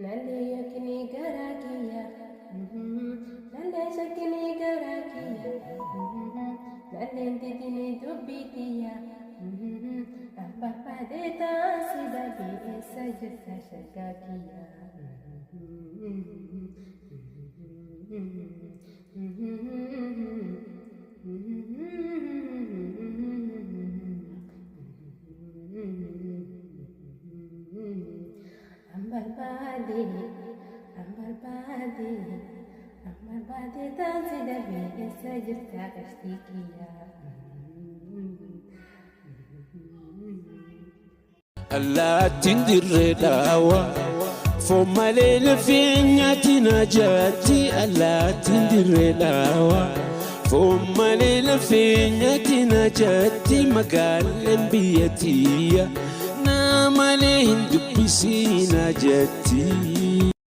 Nale yakni garakiya, nale shakni garakiya, nale didini dubbitiya, abba deta sida bi sajta shakakiya. Ambar badi, ambar badi, ambar badi tansi dabi sajta kashtikiya. Allah tindirre dawa fomma lele finyati najati Allah tindirre dawa fomma lele finyati najati magalen biyatiya na male hindu pisina jati